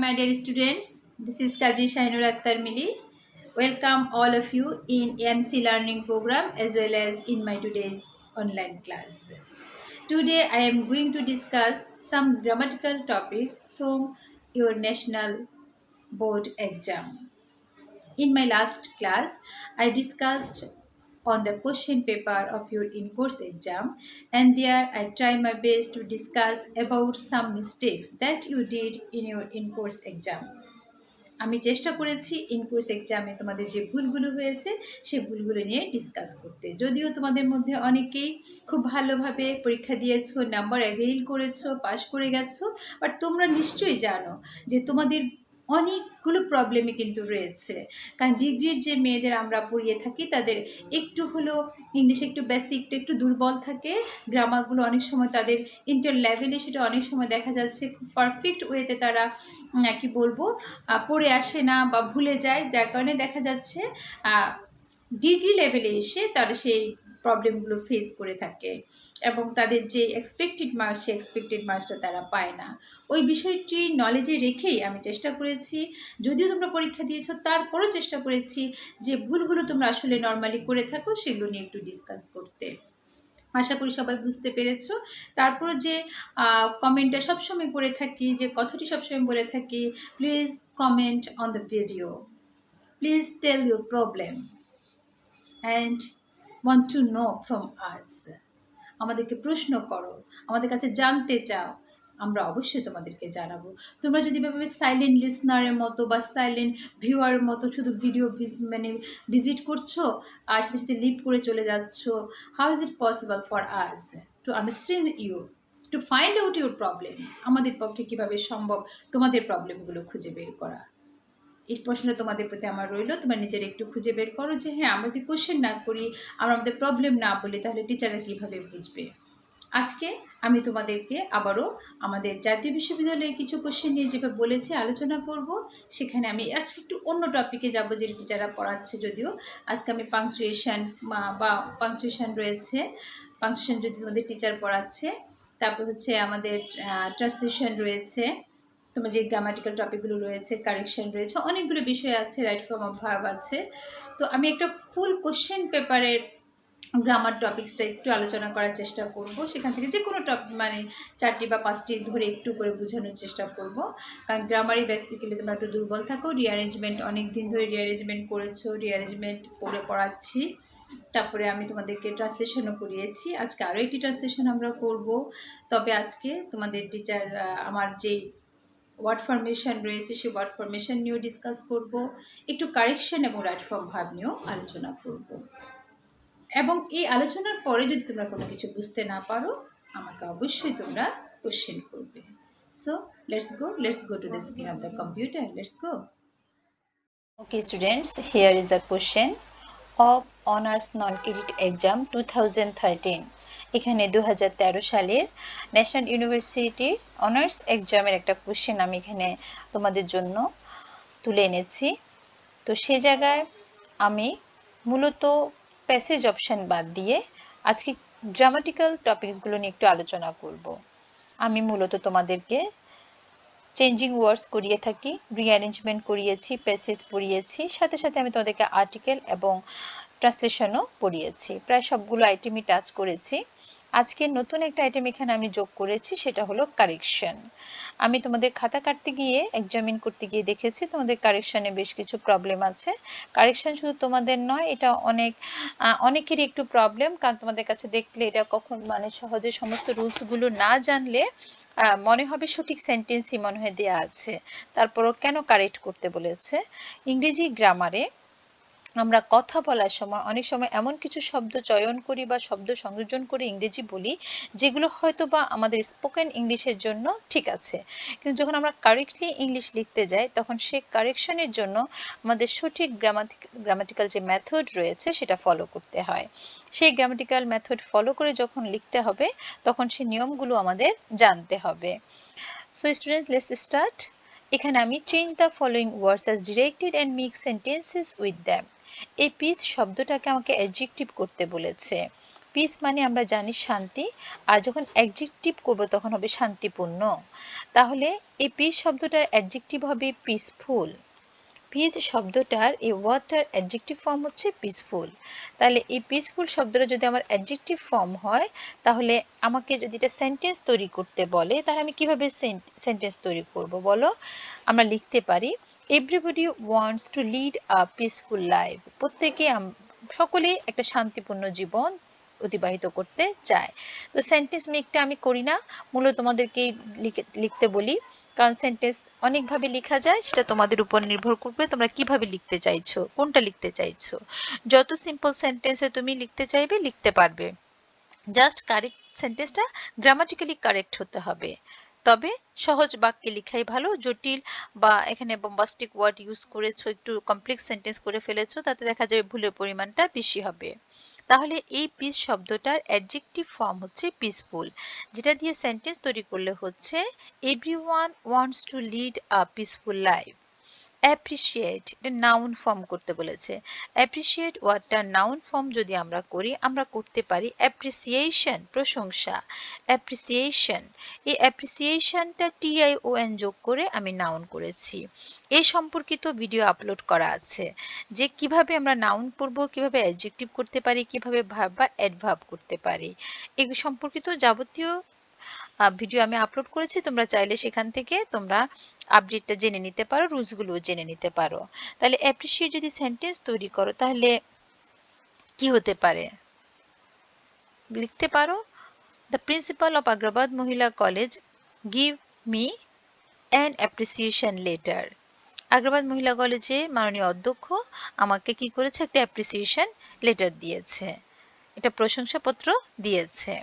my dear students. This is Kaji Shahinur Akhtar Mili. Welcome all of you in AMC learning program as well as in my today's online class. Today I am going to discuss some grammatical topics from your national board exam. In my last class, I discussed on the question paper of your in-course exam, and there I try my best to discuss about some mistakes that you did in your in-course exam. আমি চেষ্টা করেছি in-course এক্সামে তোমাদের যে ভুলগুলো হয়েছে সেই ভুলগুলো নিয়ে ডিসকাস করতে। যদিও তোমাদের মধ্যে অনেকেই খুব ভালোভাবে পরীক্ষা দিয়েছো, নাম্বার অ্যাভেইল করেছো, পাস করে গেছো, বাট তোমরা নিশ্চয়ই জানো যে তোমাদের অনেকগুলো প্রবলেমই কিন্তু রয়েছে। কারণ ডিগ্রির যে মেয়েদের আমরা পড়িয়ে থাকি তাদের একটু হলেও ইংলিশে একটু বেসিকটা একটু দুর্বল থাকে, গ্রামারগুলো অনেক সময় তাদের ইন্টার লেভেলে সেটা অনেক সময় দেখা যাচ্ছে খুব পারফেক্ট ওয়েতে তারা কি বলবো পড়ে আসে না বা ভুলে যায়, যার কারণে দেখা যাচ্ছে ডিগ্রি লেভেলে এসে তারা সেই প্রবলেমগুলো ফেস করে থাকে এবং তাদের যে এক্সপেক্টেড মার্কস সেই এক্সপেক্টেড মার্কসটা তারা পায় না। ওই বিষয়টি নলেজে রেখেই আমি চেষ্টা করেছি, যদিও তোমরা পরীক্ষা দিয়েছো তারপরও চেষ্টা করেছি যে ভুলগুলো তোমরা আসলে নর্মালি করে থাকো সেগুলো নিয়ে একটু ডিসকাস করতে। আশা করি সবাই বুঝতে পেরেছো। তারপর যে কমেন্টটা সবসময় করে থাকি, যে কথাটি সবসময় বলে থাকি, please comment on the video, please tell your problem and want to know from us. আমাদেরকে প্রশ্ন করো, আমাদের কাছে জানতে চাও, আমরা অবশ্যই তোমাদেরকে জানাবো। তোমরা যদি ভাবে সাইলেন্ট লিসনারের মতো বা সাইলেন্ট ভিউয়ারের মতো শুধু ভিডিও মানে ভিজিট করছো আর সাথে সাথে লিভ করে চলে যাচ্ছ, how is it possible for us to understand you, to find out your problems? আমাদের পক্ষে কীভাবে সম্ভব তোমাদের প্রবলেমগুলো খুঁজে বের করা? এই প্রশ্নটা তোমাদের প্রতি আমার রইল। তোমরা নিজের একটু খুঁজে বের করো যে হ্যাঁ, আমরা যদি কোশ্চেন না করি, আমরা আমাদের প্রবলেম না বলি, তাহলে টিচাররা কীভাবে বুঝবে? আজকে আমি তোমাদেরকে আবারও আমাদের জাতীয় বিশ্ববিদ্যালয়ে কিছু কোশ্চেন নিয়ে যেভাবে বলেছি আলোচনা করব, সেখানে আমি আজকে একটু অন্য টপিকে যাব যেটা টিচাররা পড়াচ্ছে। যদিও আজকে আমি পাংচুয়েশন বা পাংচুয়েশন রয়েছে, পাংচুয়েশন যদি তোমাদের টিচার পড়াচ্ছে, তারপর হচ্ছে আমাদের ট্রান্সলেশন রয়েছে, তোমার যে গ্রামাটিক্যাল টপিকগুলো রয়েছে, কারেকশন রয়েছে, অনেকগুলো বিষয় আছে, রাইট ফর্ম অফ ভার্ব আছে। তো আমি একটা ফুল কোশ্চেন পেপারের গ্রামার টপিক্সটা একটু আলোচনা করার চেষ্টা করব। সেখান থেকে যে কোনো মানে 4টি বা 5টি ধরে একটু করে বোঝানোর চেষ্টা করব। কারণ গ্রামারই বেসিক্যালি তোমরা একটু দুর্বল থাকো। রিঅ্যারেঞ্জমেন্ট অনেক দিন ধরে রিঅ্যারেঞ্জমেন্ট করেছো, রিঅ্যারেঞ্জমেন্ট করে পড়াচ্ছি। তারপরে আমি তোমাদেরকে ট্রান্সলেশনও করিয়েছি। আজকে আরও একটি ট্রান্সলেশন আমরা করব। তবে আজকে তোমাদের টিচার আমার যেই ওয়ার্ড ফরমেশন রয়েছে সেই ওয়ার্ড ফরমেশন নিয়েও ডিসকাস করব, একটু কারেকশন এবং রাইট ফর্ম ভার্ব নিয়েও আলোচনা করব। এবং এই আলোচনার পরে যদি তোমরা কোনো কিছু বুঝতে না পারো, আমাকে অবশ্যই তোমরা কোশ্চেন করবে। So let's go to the screen of the computer. Let's go. Okay students, here is a question of honors non-credit exam 2013. এখানে 2013 সালের ন্যাশনাল ইউনিভার্সিটির অনার্স এক্সামের একটা কোশ্চেন আমি এখানে তোমাদের জন্য তুলে এনেছি। তো সেই জায়গায় আমি মূলত প্যাসেজ অপশন বাদ দিয়ে আজকে গ্রামাটিক্যাল টপিকসগুলো নিয়ে একটু আলোচনা করব। আমি মূলত তোমাদেরকে চেঞ্জিং ওয়ার্ডস করিয়ে থাকি, রিঅ্যারেঞ্জমেন্ট করিয়েছি, প্যাসেজ পড়িয়েছি, সাথে সাথে আমি তোমাদেরকে আর্টিকেল এবং ট্রান্সলেশনও পড়িয়েছি। প্রায় সবগুলো আইটেমই টাচ করেছি। আজকে নতুন একটা আইটেম এখানে আমি যোগ করেছি, সেটা হলো কারেকশন। আমি তোমাদের খাতা কাটতে গিয়ে এক্সামিন করতে গিয়ে দেখেছি তোমাদের কারেকশনে বেশ কিছু প্রবলেম আছে। কারেকশন শুধু তোমাদের নয়, এটা অনেকেরই একটু প্রবলেম, কারণ তোমাদের কাছে দেখলে এটা কখন মানে সহজে সমস্ত রুলসগুলো না জানলে মনে হবে সঠিক সেন্টেন্সই মনে হয় দেয়া আছে, তারপরও কেন কারেক্ট করতে বলেছে। ইংরেজি গ্রামারে আমরা কথা বলার সময় অনেক সময় এমন কিছু শব্দ চয়ন করি বা শব্দ সংযোজন করে ইংরেজি বলি যেগুলো হয়তো বা আমাদের স্পোকেন ইংলিশের জন্য ঠিক আছে, কিন্তু যখন আমরা কারেক্টলি ইংলিশ লিখতে যাই তখন সেই কারেকশনের জন্য আমাদের সঠিক গ্রামাটিক্যাল যে মেথড রয়েছে সেটা ফলো করতে হয়। সেই গ্রামাটিক্যাল মেথড ফলো করে যখন লিখতে হবে তখন সেই নিয়মগুলো আমাদের জানতে হবে। So students, let's start. এখানে আমি change the following words as directed and make sentences with them. এই পিস শব্দটাকে আমাকে অ্যাডজেক্টিভ করতে বলেছে। পিস মানে আমরা জানি শান্তি, আর যখন অ্যাডজেক্টিভ করব তখন হবে শান্তিপূর্ণ। তাহলে এই পিস শব্দটার অ্যাডজেক্টিভ হবে পিসফুল। পিস শব্দটার এই ওয়ার্ডটার অ্যাডজেক্টিভ ফর্ম হচ্ছে পিসফুল। তাহলে এই পিসফুল শব্দটা যদি আমার অ্যাডজেক্টিভ ফর্ম হয়, তাহলে আমাকে যদি এটা সেন্টেন্স তৈরি করতে বলে, তাহলে আমি কিভাবে সেন্টেন্স তৈরি করব বলো? আমরা লিখতে পারি, everybody wants to lead a peaceful life. প্রত্যেকে সকলেই একটা শান্তিপূর্ণ জীবন অতিবাহিত করতে চায়। তো সেন্টেন্স মেকটা আমি করি না, মূলত তোমাদেরকে লিখতে বলি, কারণ সেন্টেন্স অনেকভাবে লেখা যায়, সেটা তোমাদের উপর নির্ভর করবে তোমরা কিভাবে লিখতে চাইছো, কোনটা লিখতে চাইছো। যত সিম্পল সেন্টেন্সে তুমি লিখতে চাইবে লিখতে পারবে, জাস্ট কারেক্ট সেন্টেন্সটা গ্রামাটিক্যালি কারেক্ট হতে হবে। তবে সহজ বাক্যে লেখাই ভালো, জটিল বা এখানে বম্বাস্টিক ওয়ার্ড ইউজ করেছো, একটু কমপ্লেক্স সেন্টেন্স করে ফেলেছো, তাতে দেখা যাবে ভুলের পরিমাণটা বেশি হবে। তাহলে এই পিস শব্দটার অ্যাডজেক্টিভ ফর্ম হচ্ছে পিসফুল, যেটা দিয়ে সেন্টেন্স তৈরি করলে হচ্ছে everyone wants to lead a peaceful life. Appreciate, এটা নাউন ফর্ম করতে বলেছে। অ্যাপ্রিসিয়েট ওয়ার্ডটা নাউন ফর্ম যদি আমরা করি, আমরা করতে পারি অ্যাপ্রিসিয়েশন, প্রশংসা। অ্যাপ্রিসিয়েশন, এই অ্যাপ্রিসিয়েশনটা TION যোগ করে আমি নাউন করেছি। এই সম্পর্কিত ভিডিও আপলোড করা আছে, যে কিভাবে আমরা নাউন করব, কিভাবে অ্যাডজেক্টিভ করতে পারি, কিভাবে ভার্ব বা অ্যাডভার্ব করতে পারি, এই সম্পর্কিত যাবতীয় ভিডিও আমি আপলোড করেছি। তোমরা চাইলে সেখান থেকে তোমরা আপডেটটা জেনে নিতে পারো, রুলসগুলোও জেনে নিতে পারো। তাহলে অ্যাপ্রিসিয়েট যদি সেন্টেন্স তৈরি করো, তাহলে কি হতে পারে? লিখতে পারো, দ্য প্রিন্সিপাল অফ আগ্রাবাদ মহিলা college give me an appreciation letter. Agrabad মহিলা কলেজে মাননীয় অধ্যক্ষ আমাকে কি করেছে? একটা অ্যাপ্রিসিয়েশন লেটার দিয়েছে, এটা প্রশংসাপত্র দিয়েছে।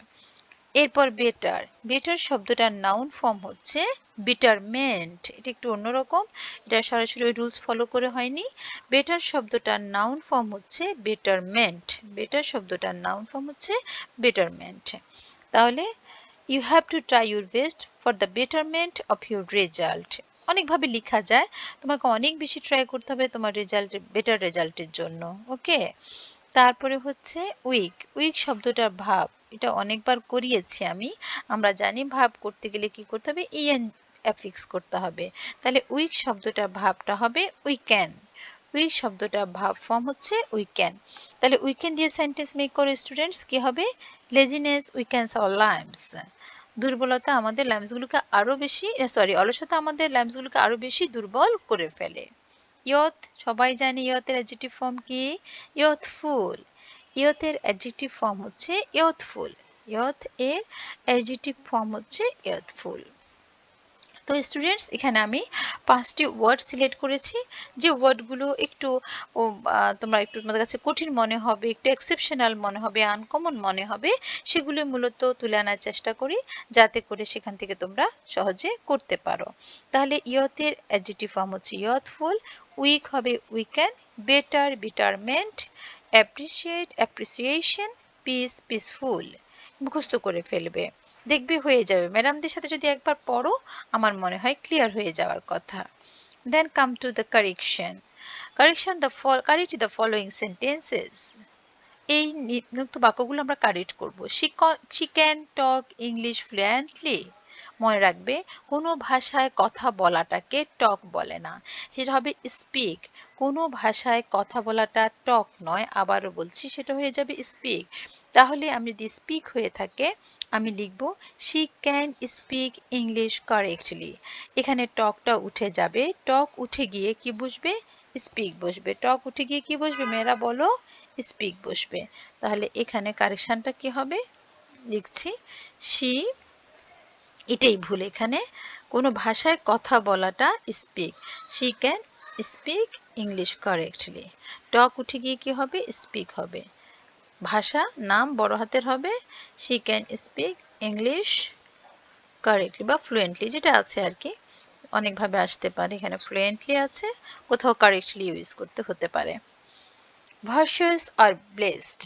এরপর বেটার, বেটার শব্দটার নাউন ফর্ম হচ্ছে বিটারমেন্ট। এটা একটু অন্যরকম, এটা সরাসরি রুলস ফলো করে হয়নি। বেটার শব্দটার নাউন ফর্ম হচ্ছে বেটারমেন্ট। বেটার শব্দটার নাউন ফর্ম হচ্ছে বেটারমেন্ট। তাহলে you have to try your best for the betterment of your result. অনেকভাবে লেখা যায়, তোমাকে অনেক বেশি ট্রাই করতে হবে তোমার বেটার রেজাল্টের জন্য। ওকে, তারপরে হচ্ছে উইক। উইক শব্দটার ভাব, এটা অনেকবার করিয়েছি আমি। আমরা জানি ভাব করতে গেলে কি করতে হবে? ইএন অ্যাফিক্স করতে হবে। তাহলে উইক শব্দটার ভাবটা হবে উই ক্যান। উইক শব্দটার ভাব ফর্ম হচ্ছে উই ক্যান। তাহলে উই ক্যান দিয়ে সেন্টেন্স মেক করে স্টুডেন্টস কি হবে? Laziness weakens our lives. দুর্বলতা আমাদের লাইভসগুলোকে আরো বেশি, অলসতা আমাদের লাইভসগুলোকে আরো বেশি দুর্বল করে ফেলে। ইয়থ, সবাই জানে ইয়থের অ্যাডজেক্টিভ ফর্ম কি? ইয়থফুল। ইয়থের অ্যাডজেক্টিভ ফর্ম হচ্ছে ইয়থফুল। ইয়থ এর অ্যাডজেক্টিভ ফর্ম হচ্ছে ইয়থফুল। তো স্টুডেন্টস, এখানে আমি 5টি ওয়ার্ড সিলেক্ট করেছি, যে ওয়ার্ডগুলো একটু তোমরা একটু তোমাদের কাছে কঠিন মনে হবে, একটু এক্সেপশনাল মনে হবে, আনকমন মনে হবে, সেগুলো মূলত তুলে আনার চেষ্টা করি, যাতে করে সেখান থেকে তোমরা সহজে করতে পারো। তাহলে ইয়থের অ্যাডজেক্টিভ ফর্ম হচ্ছে ইয়থফুল, উইক হবে weaken, better betterment, appreciate appreciation, piece peaceful. মুখস্থ করে ফেলবে, দেখবে হয়ে যাবে। ম্যাডামদের সাথে যদি একবার পড়ো, আমার মনে হয় ক্লিয়ার হয়ে যাওয়ার কথা। Then come to the correction. Correct the following sentences. এই নিম্নোক্ত বাক্যগুলো আমরা কারেক্ট করব। She can talk English fluently. মনে রাখবে, কোনো ভাষায় কথা বলাটাকে টক বলে না, সেটা হবে স্পিক। কোনো ভাষায় কথা বলাটা টক নয়, আবারও বলছি, সেটা হয়ে যাবে স্পিক। তাহলে আমি যদি স্পিক হয়ে থাকে, আমি লিখব she can speak English correctly। এখানে টকটা উঠে যাবে, টক উঠে গিয়ে কি বসবে? স্পিক বসবে। টক উঠে গিয়ে কি বসবে মেয়েরা বলো? স্পিক বসবে। তাহলে এখানে কারেকশনটা কি হবে? লিখছি she, এটাই ভুল, এখানে কোনো ভাষায় কথা বলাটা speak. she can speak English correctly। টক উঠে গিয়ে কি হবে? স্পিক হবে। ভাষা নাম বড় হাতের হবে, she can speak English correctly বা fluently, যেটা আছে আর কি, অনেকভাবে আসতে পারে। এখানে fluently আছে, কোথাও correctly ইউজ করতে হতে পারে। Virtuous or blessed,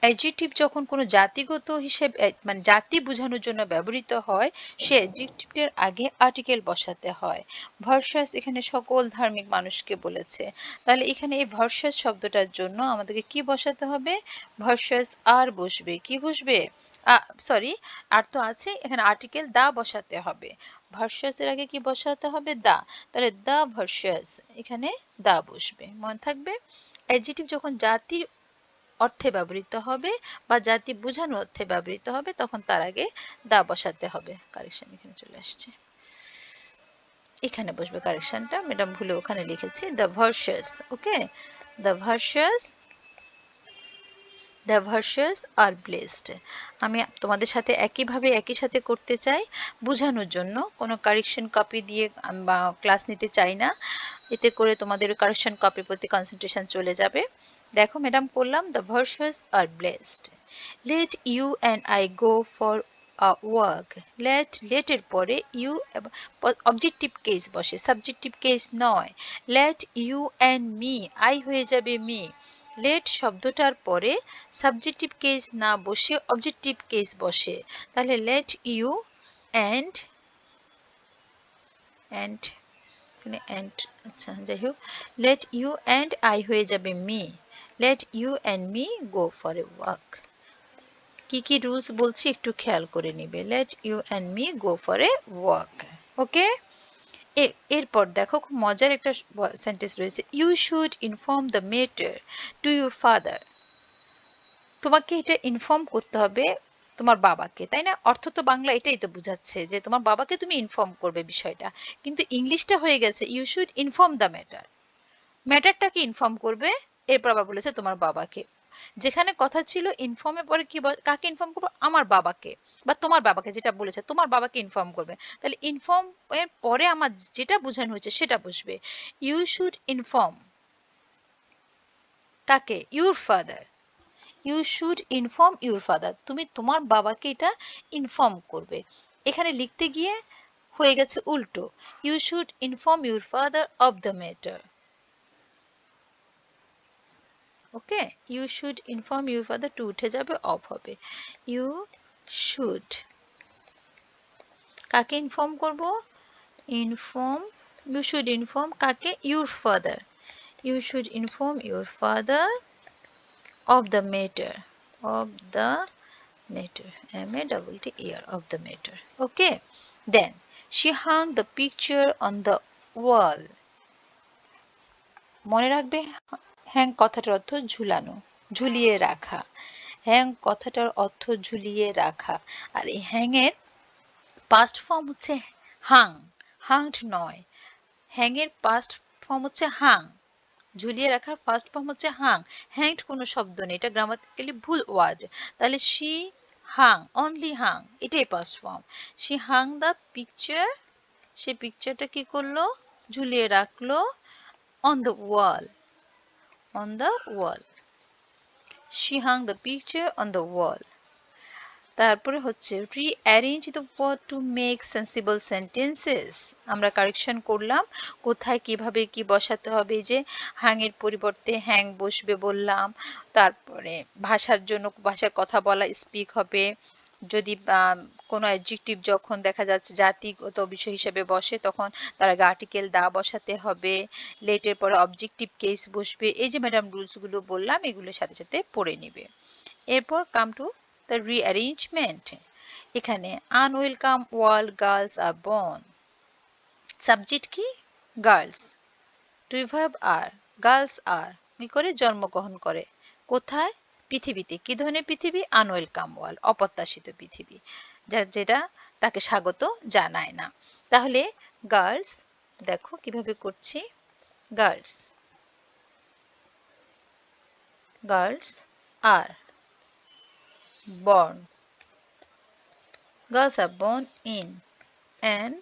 অ্যাডজেক্টিভ যখন কোনো জাতিগত হিসেবে মানে জাতি বোঝানোর জন্য ব্যবহৃত হয়, সে অ্যাডজেক্টিভের আগে আর্টিকেল বসাতে হয়। ভার্সাস এখানে সকল ধার্মিক মানুষকে বলেছে, তাহলে এখানে এই ভার্সাস শব্দটার জন্য আমাদেরকে কি বসাতে হবে? ভার্সাস আর বসবে। কি বসবে? সরি, আর তো আছে, এখানে আর্টিকেল দা বসাতে হবে। ভার্সাস এর আগে কি বসাতে হবে? দা। তাহলে দা ভার্সাস, এখানে দা বসবে, মনে থাকবে। অ্যাডজেক্টিভ যখন জাতির অর্থে ব্যবহৃত হবে বা জাতি বোঝানো অর্থে ব্যবহৃত হবে, তখন তার আগে দা বসাতে হবে। কারেকশন এখানে চলে আসছে, এখানে বসবে কারেকশনটা, ম্যাডাম ভুলে ওখানে লিখেছি the versus. Okay, the versus, the versus আর ব্লেসড। আমি তোমাদের সাথে একইভাবে একই সাথে করতে চাই বোঝানোর জন্য, কোনো কারেকশন কপি দিয়ে বা ক্লাস নিতে চাই না, এতে করে তোমাদের কারেকশন কপির প্রতি কনসেন্ট্রেশন চলে যাবে। দেখো ম্যাডাম করলাম, দ্য ভার্সাস আর blessed. Let you and I go for work. Let এর পরে ইউ অবজেক্টিভ কেস বসে, সাবজেক্টিভ কেস নয়। Let you and me, I হয়ে যাবে মি। লেট শব্দটার পরে সাবজেক্টিভ কেস না বসে অবজেক্টিভ কেস বসে, তাহলে লেট ইউ অ্যান্ড এখানে অ্যান্ড, আচ্ছা যাই হোক, লেট ইউ অ্যান্ড আই হয়ে যাবে me. Let you and me go for a walk. কি কি রুলস বলছি একটু খেয়াল করে নিবে। Let you and me go for a walk. Okay, এরপর দেখো খুব মজার একটা সেন্টেন্স রয়েছে, you should inform the matter to your father. তোমাকে এটা ইনফর্ম করতে হবে তোমার বাবাকে, তাই না? অর্থ তো বাংলা এটাই তো বোঝাচ্ছে যে তোমার বাবাকে তুমি ইনফর্ম করবে বিষয়টা, কিন্তু ইংলিশটা হয়ে গেছে you should inform the matter. ম্যাটারটাকে ইনফর্ম করবে, এরপর আবার বলেছে তোমার বাবাকে। যেখানে কথা ছিল ইনফর্মের পরে কি কাকে ইনফর্ম করবো? আমার বাবাকে বা তোমার বাবাকে, যেটা বলেছে তোমার বাবাকে ইনফর্ম করবে, তাহলে ইনফর্ম এর পরে আমার যেটা বোঝানো হয়েছে সেটা বসবে। ইউ শুড ইনফর্ম কাকে? Your father. You should inform your father, তুমি তোমার বাবাকে এটা ইনফর্ম করবে। এখানে লিখতে গিয়ে হয়ে গেছে উল্টো, you should inform your father of the matter. Okay, you should inform your father, to উঠে যাবে, অফ হবে। ইউ শুড, কাকে ইনফর্ম করব? ইনফর্ম, ইউ শুড ইনফর্ম কাকে? Your father. You should inform your father of the matter, of the matter, M-A-T-T-E-R, of the matter. Okay, then she hung the picture on the wall. মনে রাখবে, hang কথাটার অর্থ ঝুলানো, ঝুলিয়ে রাখা। Hang কথাটার অর্থ ঝুলিয়ে রাখা, আর এই হ্যাং এর পাস্ট ফর্ম হচ্ছে হাং, হাংড নয়। হ্যাং এর পাস্ট ফর্ম হচ্ছে হাং, ঝুলিয়ে রাখার ফার্স্ট ফর্ম হচ্ছে হাং। হ্যাংড কোনো শব্দ নেই, এটা গ্রামাটিক্যালি ভুল ওয়ার্ড। তাহলে শি হাং, অনলি হাং, এটাই past form. She hung the picture, সে পিকচারটা কি করলো? ঝুলিয়ে রাখলো। On the wall, on the wall, she hung the picture on the wall. তারপরে হচ্ছে rearrange the word to make sensible sentences. আমরা কারেকশন করলাম কোথায় কিভাবে কি বসাতে হবে, যে হ্যাংয়ের পরিবর্তে হ্যাং বসবে বললাম। তারপরে ভাষার জন্য ভাষায় কথা বলা স্পিক হবে। যদি কোনো অ্যাডজেক্টিভ যখন দেখা যাচ্ছে জাতিগত বিষয় হিসেবে বসে, তখন তার আগে আর্টিকেল দা বসাতে হবে। লেটের পরে অবজেক্টিভ কেস বসবে। এই যে ম্যাডাম রুলসগুলো বললাম, এগুলোর সাথে সাথে পড়ে নিবে। এরপর কাম টু the rearrangement. এখানে unwelcome world girls are born. Subject কি? গার্লস। টু ভার্ব আর, গার্লস আর কি করে? জন্মগ্রহণ করে। কোথায়? পৃথিবীতে। কি ধরনের পৃথিবী? আনওয়েলকাম ওয়ার্ল্ড, অপ্রত্যাশিত পৃথিবী, যেটা তাকে স্বাগত জানায় না। তাহলে গার্লস, দেখো কিভাবে করছি। Girls, girls are born, girls are born in an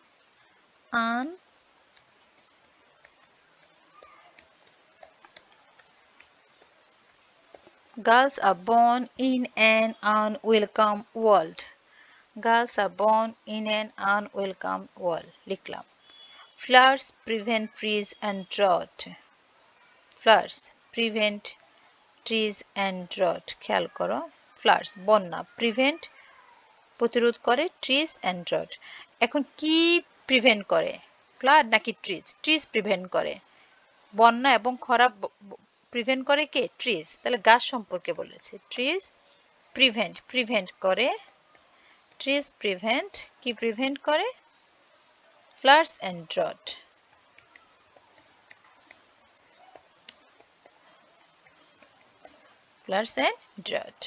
girls are born in an unwelcome world. Girls are born in an unwelcome world. লিখলাম। Floods prevent trees and drought. Floods prevent trees and drought, খেয়াল করো, floods বন্যা, prevent প্রতিরোধ করে, trees and drought. এখন কি prevent করে, flood নাকি ট্রিজ? ট্রিজ প্রিভেন্ট করে, বন্যা এবং খরা প্রিভেন্ট করে কে? ট্রিজ। তাহলে গাছ সম্পর্কে বলেছে, ট্রিজ প্রিভেন্ট করে, ট্রিজ প্রিভেন্ট, কি প্রিভেন্ট করে? Floods and drought. Floods and drought.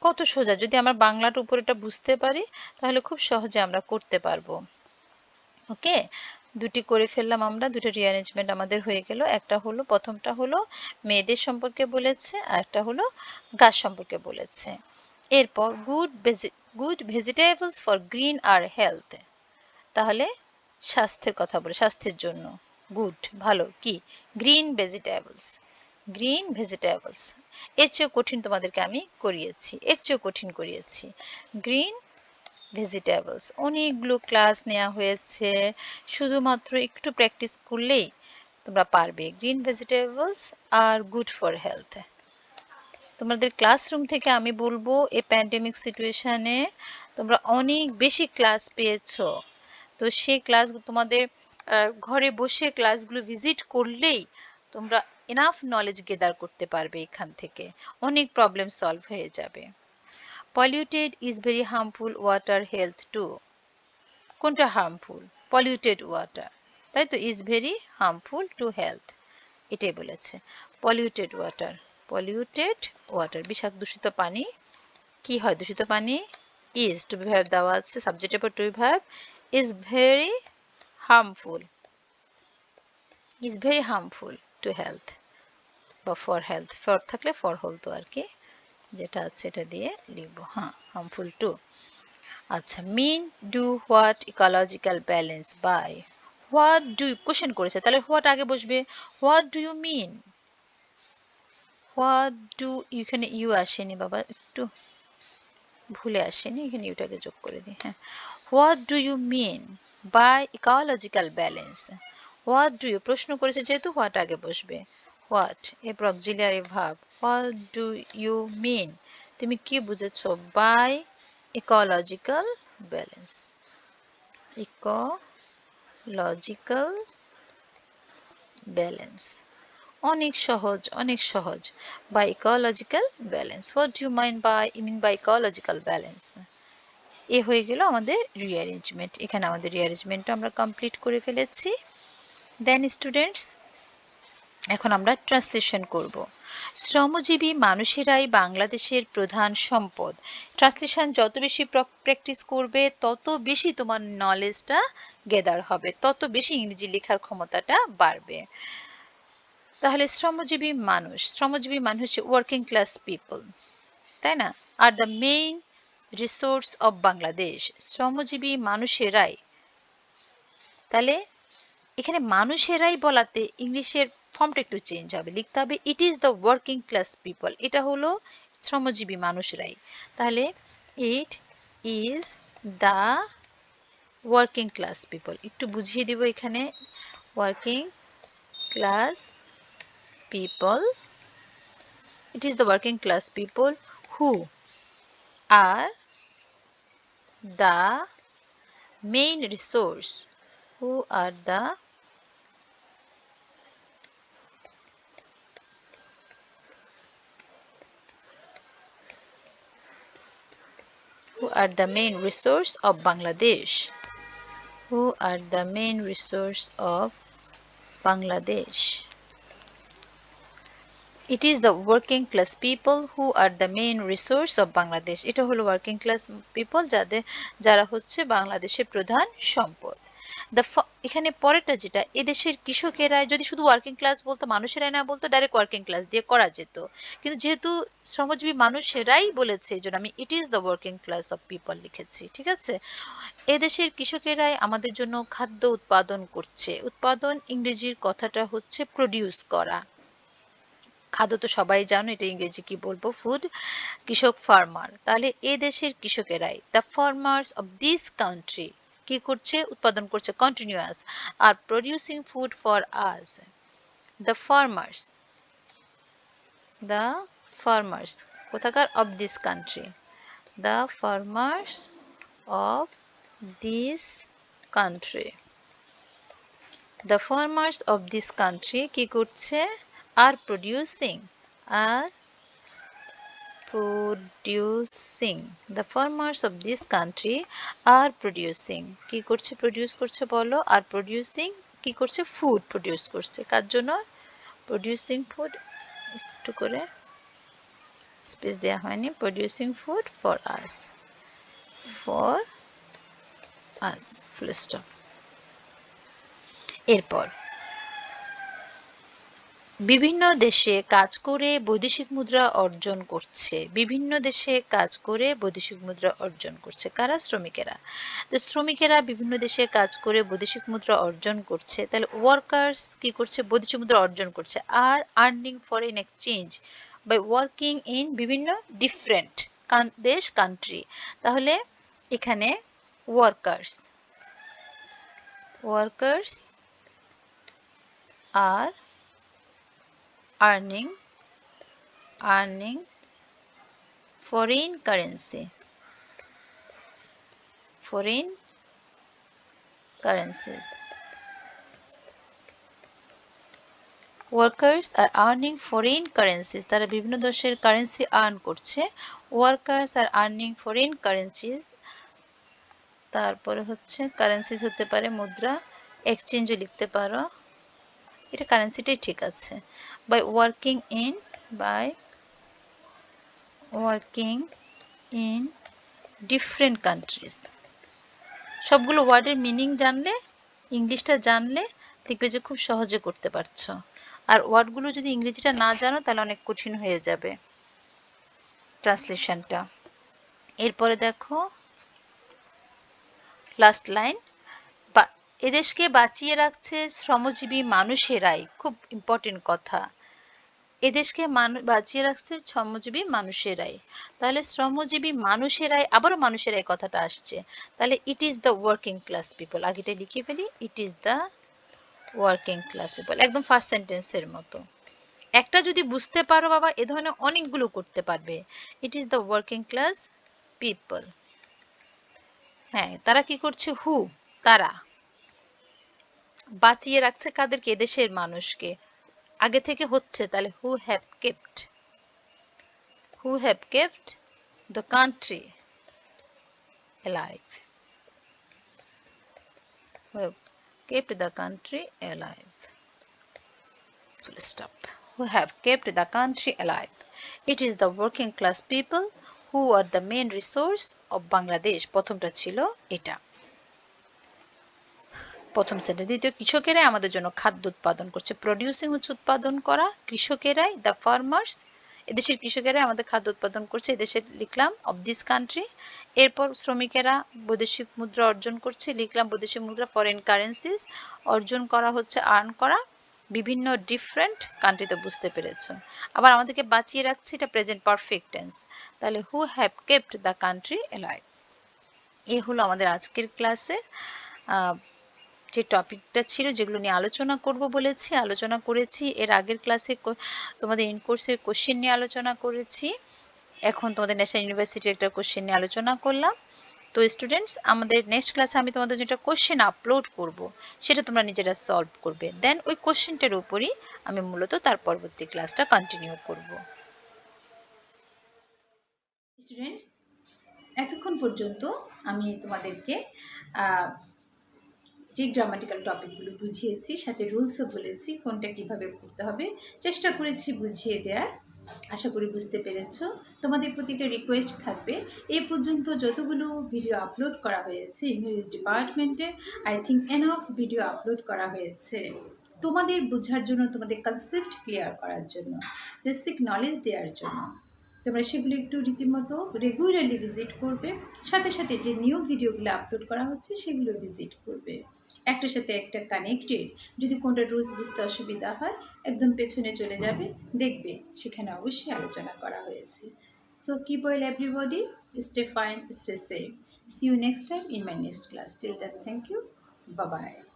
কত সোজা, যদি আমরা বাংলাটা উপরেটা বুঝতে পারি তাহলে খুব সহজে আমরা করতে পারবো। ওকে, দুটি করে ফেললাম আমরা, দুটো রিঅ্যারেঞ্জমেন্ট আমাদের হয়ে গেল। একটা হলো, প্রথমটা হলো মেয়েদের সম্পর্কে বলেছে, আর একটা হলো গাছ সম্পর্কে বলেছে। এরপর good vegetables for green are health, তাহলে স্বাস্থ্যের কথা বলে, স্বাস্থ্যের জন্য গুড ভালো, কি? Green vegetables, green vegetables. এর চেয়েও কঠিন তোমাদেরকে আমি করিয়েছি, এর চেয়েও কঠিন করিয়েছি। গ্রিন ভেজিটেবলস, অনেকগুলো ক্লাস নেওয়া হয়েছে, শুধুমাত্র একটু প্র্যাকটিস করলেই তোমরা পারবে। Green vegetables are good for health. তোমাদের ক্লাসরুম থেকে আমি বলবো এই প্যান্ডেমিক সিচুয়েশনে তোমরা অনেক বেশি ক্লাস পেয়েছো, তো সেই ক্লাস তোমাদের ঘরে বসে ক্লাসগুলো ভিজিট করলেই তোমরা এনাফ নলেজ গেদার করতে পারবে, এখান থেকে অনেক প্রবলেম সলভ হয়ে যাবে। Polluted is very harmful water health to, কোনটা হার্মফুল? পলিউটেড ওয়াটার, তাই তো, is very harmful to health, এটাই বলেছে। পলিউটেড ওয়াটার, পলিউটেড ওয়াটার বিষাক্ত দূষিত পানি, কি হয় দূষিত পানি? ইজ, টু বি ভার্ব দেওয়া আছে, সাবজেক্টের পর to be verb, is very harmful, is very harmful to health বা ফর হেলথ, ফর থাকলে ফর হলতো আর কি, যেটা আছে এটা দিয়ে লিখবো। হ্যাঁ, হার্মফুল টু। আচ্ছা, mean do what ecological balance by, what do, question করেছে তাহলে হোয়াট আগে বসবে। What do you mean, what do, এখানে ইউ আসেনি বাবা, একটু ভুলে আসেনি, এখানে ইউটাকে যোগ করে দিই। হ্যাঁ, what do you mean by ecological balance, what do you, প্রশ্ন করেছে যেহেতু হোয়াট আগে বসবে। হোয়াট এরপর auxiliary verb, what do you mean, তুমি কি বুঝেছো by ecological balance? Ecological balance, অনেক সহজ, অনেক সহজ। By ecological balance, what do you mean by ecological balance. এ হয়ে গেল আমাদের রিঅ্যারেঞ্জমেন্ট, এখানে আমাদের রিঅ্যারেঞ্জমেন্টটা আমরা কমপ্লিট করে ফেলেছি। দেন স্টুডেন্টস, এখন আমরা ট্রান্সলেশন করব। শ্রমজীবী মানুষেরাই বাংলাদেশের প্রধান সম্পদ। ট্রান্সলেশন যত বেশি প্র্যাকটিস করবে তত বেশি তোমার নলেজটা গেদার হবে, তত বেশি ইংরেজি লেখার ক্ষমতাটা বাড়বে। তাহলে শ্রমজীবী মানুষ ওয়ার্কিং ক্লাস পিপল, তাই না, are the main resource of Bangladesh. শ্রমজীবী মানুষেরাই, তাহলে এখানে মানুষেরাই বলাতে ইংলিশের ফর্মটা একটু চেঞ্জ হবে, লিখতে হবে ইট is the working class people, এটা হলো শ্রমজীবী মানুষরাই। তাহলে it is the working class people, একটু বুঝিয়ে দিব এখানে, working class people, it is the working class people who are the main resource, who are the main resource of Bangladesh, who are the main resource of Bangladesh. It is the working class people who are the main resource of Bangladesh. এটা হলো working class people, যারা হচ্ছে বাংলাদেশের প্রধান সম্পদ। এখানে পরেরটা যেটা, এদেশের কৃষকেরা, যদি শুধু ওয়ার্কিং ক্লাস বলতো, মানুষেরাই না বলতো, ডাইরেক্ট ওয়ার্কিং ক্লাস দিয়ে করা যেত, কিন্তু যেহেতু শ্রমজীবী মানুষেরাই বলেছে, এই জন্য আমি ইট is the working class of people লিখেছি, ঠিক আছে। এদেশের কৃষকেরাই আমাদের জন্য খাদ্য উৎপাদন করছে। উৎপাদন ইংরেজির কথাটা হচ্ছে প্রডিউস করা। খাদ্য তো সবাই জানো, এটা ইংরেজি কি বলবো, ফুড। কৃষক ফার্মার, তাহলে এ দেশের কৃষকেরাই, the farmers of this country, কি করছে, উৎপাদন করছে, কন্টিনিউয়াস, আর producing food for us. The farmers the farmers কোথাকার of this country the farmers of this country the farmers of this country কি করছে আর producing the farmers of this country are producing কি করছে প্রডিউস করছে বলো আর producing কি করছে ফুড প্রডিউস করছে কার জন্য প্রডিউসিং ফুড একটু করে স্পেস দেওয়া হয়নি producing food for us full stop এরপর বিভিন্ন দেশে কাজ করে বৈদেশিক মুদ্রা অর্জন করছে বিভিন্ন দেশে কাজ করে বৈদেশিক মুদ্রা অর্জন করছে কারা শ্রমিকেরা তো শ্রমিকেরা বিভিন্ন দেশে কাজ করে বৈদেশিক মুদ্রা অর্জন করছে তাহলে ওয়ার্কার্স কি করছে বৈদেশিক মুদ্রা অর্জন করছে আর earning foreign exchange by working in বিভিন্ন ডিফারেন্ট দেশ কান্ট্রি তাহলে এখানে ওয়ার্কার্স আর earning foreign currencies workers are earning foreign currencies তারা বিভিন্ন দেশের কারেন্সি আর্ন করছে workers are earning foreign currencies তারপরে হচ্ছে কারেন্সিস হতে পারে মুদ্রা এক্সচেঞ্জও লিখতে পারো এটা কারেন্সিটাই ঠিক আছে by working in different countries সবগুলো ওয়ার্ডের মিনিং জানলে ইংলিশটা জানলে দেখবে যে খুব সহজে করতে পারছো আর ওয়ার্ডগুলো যদি ইংরেজিটা না জানো তাহলে অনেক কঠিন হয়ে যাবে ট্রান্সলেশনটা এরপরে দেখো লাস্ট লাইন এদেশকে বাঁচিয়ে রাখছে শ্রমজীবী মানুষেরাই খুব ইম্পর্টেন্ট কথা এদেশকে বাঁচিয়ে রাখছে শ্রমজীবী মানুষেরাই তাহলে শ্রমজীবী মানুষেরাই আবারও মানুষেরাই কথাটা আসছে তাহলে it is the working class people আগেটা লিখে ফেলি it is the working class people একদম ফার্স্ট সেন্টেন্সের মতো একটা যদি বুঝতে পারো বাবা এ ধরনের অনেকগুলো করতে পারবে ইট is the working class people হ্যাঁ তারা কি করছে হু তারা বাঁচিয়ে রাখছে কাদেরকে দেশের মানুষকে আগে থেকে হচ্ছে তাহলে who have kept the country alive full stop who have kept the country alive it is the working class people who are the main resource of Bangladesh প্রথমটা ছিল এটা প্রথম সেন্টেন্স দ্বিতীয় কৃষকেরাই আমাদের জন্য খাদ্য উৎপাদন করছে প্রোডিউসিং হচ্ছে উৎপাদন করা কৃষকেরাই দ্য ফার্মার্স এদেশের কৃষকেরাই আমাদের খাদ্য উৎপাদন করছে এদেশে লিখলাম অফ দিস কান্ট্রি এরপর শ্রমিকেরা বৈদেশিক মুদ্রা অর্জন করছে লিখলাম বৈদেশিক মুদ্রা ফরেন কারেন্সিস অর্জন করা হচ্ছে আর্ন করা বিভিন্ন ডিফারেন্ট কান্ট্রিতে বুঝতে পেরেছো আবার আমাদেরকে বাঁচিয়ে রাখছে এটা প্রেজেন্ট পারফেক্ট টেন্স তাহলে who have kept the country alive এই হলো আমাদের আজকের ক্লাসের যে টপিকটা ছিল যেগুলো নিয়ে আলোচনা করব বলেছি আলোচনা করেছি এর আগের ক্লাসে তোমাদের ইন কোর্সের কোশ্চেন নিয়ে আলোচনা করেছি এখন তোমাদের ন্যাশনাল ইউনিভার্সিটির একটা কোশ্চেন নিয়ে আলোচনা করলাম তো স্টুডেন্টস আমাদের নেক্সট ক্লাসে আমি তোমাদের যেটা কোশ্চেন আপলোড করব সেটা তোমরা নিজেরা সলভ করবে দেন ওই কোশ্চেনটার উপরই আমি মূলত তার পরবর্তী ক্লাসটা কন্টিনিউ করব স্টুডেন্টস এতক্ষণ পর্যন্ত আমি তোমাদেরকে যে গ্রামাটিক্যাল টপিকগুলো বুঝিয়েছি সাথে রুলসও বলেছি কোনটা কিভাবে করতে হবে চেষ্টা করেছি বুঝিয়ে দেওয়ার আশা করি বুঝতে পেরেছো তোমাদের প্রতি একটা রিকোয়েস্ট থাকবে এই পর্যন্ত যতগুলো ভিডিও আপলোড করা হয়েছে ইংলিশ ডিপার্টমেন্টে I think enough video upload করা হয়েছে তোমাদের বোঝার জন্য তোমাদের কনসেপ্ট ক্লিয়ার করার জন্য বেসিক নলেজ দেওয়ার জন্য তোমরা সেগুলো একটু রীতিমতো রেগুলারলি ভিজিট করবে সাথে সাথে যে নিউ ভিডিওগুলো আপলোড করা হচ্ছে সেগুলো ভিজিট করবে একটার সাথে একটা কানেক্টেড যদি কোনটা রুলস বুঝতে অসুবিধা হয় একদম পেছনে চলে যাবে দেখবে সেখানে অবশ্যই আলোচনা করা হয়েছে so keep well everybody stay fine stay safe see you next time in my next class till that thank you bye by